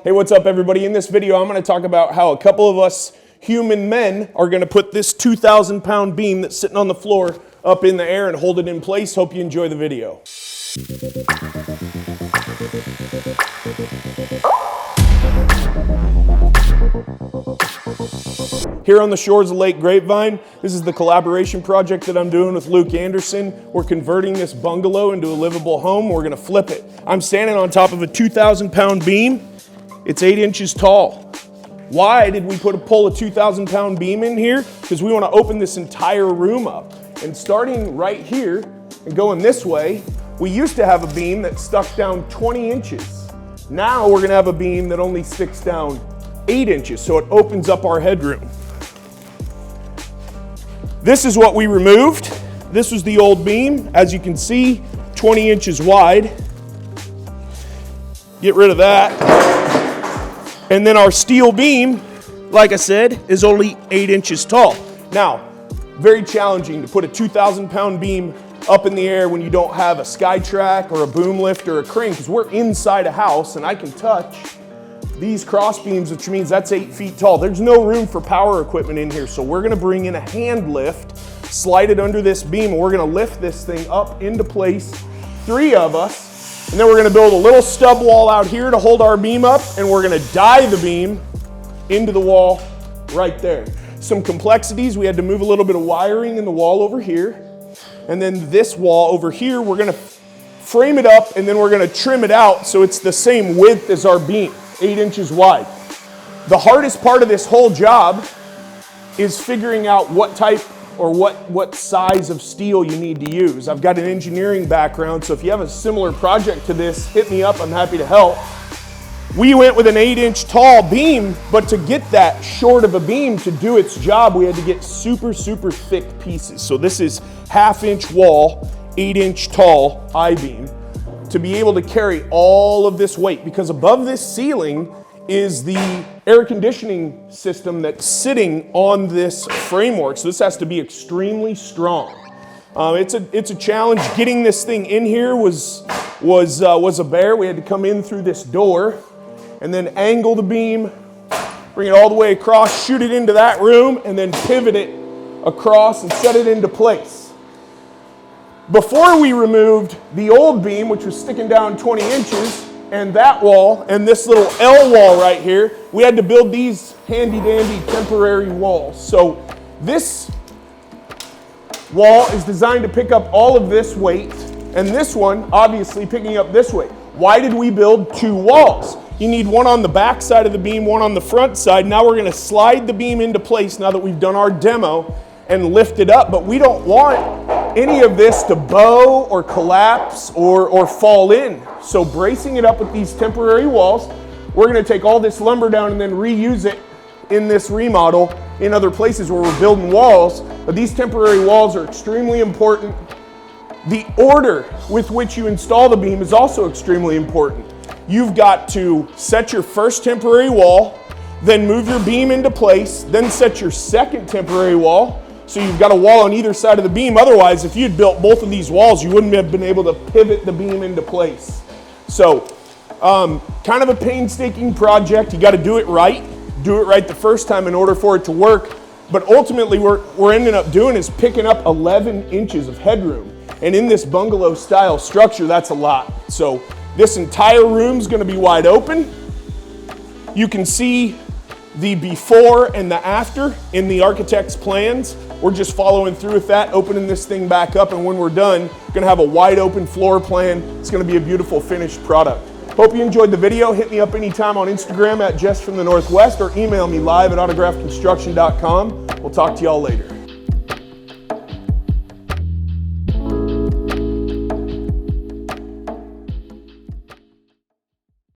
Hey, what's up everybody? In this video, I'm going to talk about how a couple of us human men are going to put this 2,000 pound beam that's sitting on the floor up in the air and hold it in place. Hope you enjoy the video. Here on the shores of Lake Grapevine, this is the collaboration project that I'm doing with Luke Anderson. We're converting this bungalow into a livable home. We're gonna flip it. I'm standing on top of a 2,000 pound beam. It's 8 inches tall. Why did we pull a 2,000 pound beam in here? Because we wanna open this entire room up. And starting right here and going this way, we used to have a beam that stuck down 20 inches. Now we're gonna have a beam that only sticks down 8 inches, so it opens up our headroom. This is what we removed. This was the old beam, as you can see, 20 inches wide. Get rid of that. And then our steel beam, like I said, is only 8 inches tall. Now, very challenging to put a 2,000 pound beam up in the air when you don't have a sky track or a boom lift or a crane, because we're inside a house and I can touch these cross beams, which means that's 8 feet tall. There's no room for power equipment in here, so we're gonna bring in a hand lift, slide it under this beam, and we're gonna lift this thing up into place, 3 of us, and then we're gonna build a little stub wall out here to hold our beam up, and we're gonna die the beam into the wall right there. Some complexities, we had to move a little bit of wiring in the wall over here, and then this wall over here, we're gonna frame it up, and then we're gonna trim it out so it's the same width as our beam. 8 inches wide. The hardest part of this whole job is figuring out what type or what size of steel you need to use. I've got an engineering background, so if you have a similar project to this, hit me up, I'm happy to help. We went with an 8 inch tall beam, but to get that short of a beam to do its job, we had to get super thick pieces. So this is 1/2 inch wall, 8 inch tall I-beam, to be able to carry all of this weight, because above this ceiling is the air conditioning system that's sitting on this framework. So this has to be extremely strong. It's a challenge. Getting this thing in here was a bear. We had to come in through this door and then angle the beam, bring it all the way across, shoot it into that room, and then pivot it across and set it into place. Before we removed the old beam, which was sticking down 20 inches, and that wall, and this little L wall right here, we had to build these handy-dandy temporary walls. So this wall is designed to pick up all of this weight, and this one, obviously, picking up this weight. Why did we build 2 walls? You need one on the back side of the beam, one on the front side. Now we're gonna slide the beam into place now that we've done our demo and lift it up, but we don't want any of this to bow or collapse or fall in. So bracing it up with these temporary walls, we're gonna take all this lumber down and then reuse it in this remodel in other places where we're building walls. But these temporary walls are extremely important. The order with which you install the beam is also extremely important. You've got to set your first temporary wall, then move your beam into place, then set your second temporary wall. So you've got a wall on either side of the beam. Otherwise, if you'd built both of these walls, you wouldn't have been able to pivot the beam into place. So kind of a painstaking project. You got to do it right the first time in order for it to work. But ultimately, what we're ending up doing is picking up 11 inches of headroom. And in this bungalow style structure, that's a lot. So this entire room's going to be wide open. You can see the before and the after in the architect's plans. We're just following through with that, opening this thing back up, and when we're done, we're gonna have a wide open floor plan. It's gonna be a beautiful finished product. Hope you enjoyed the video. Hit me up anytime on Instagram at JESS from the Northwest, or email me live at autographconstruction.com. We'll talk to y'all later.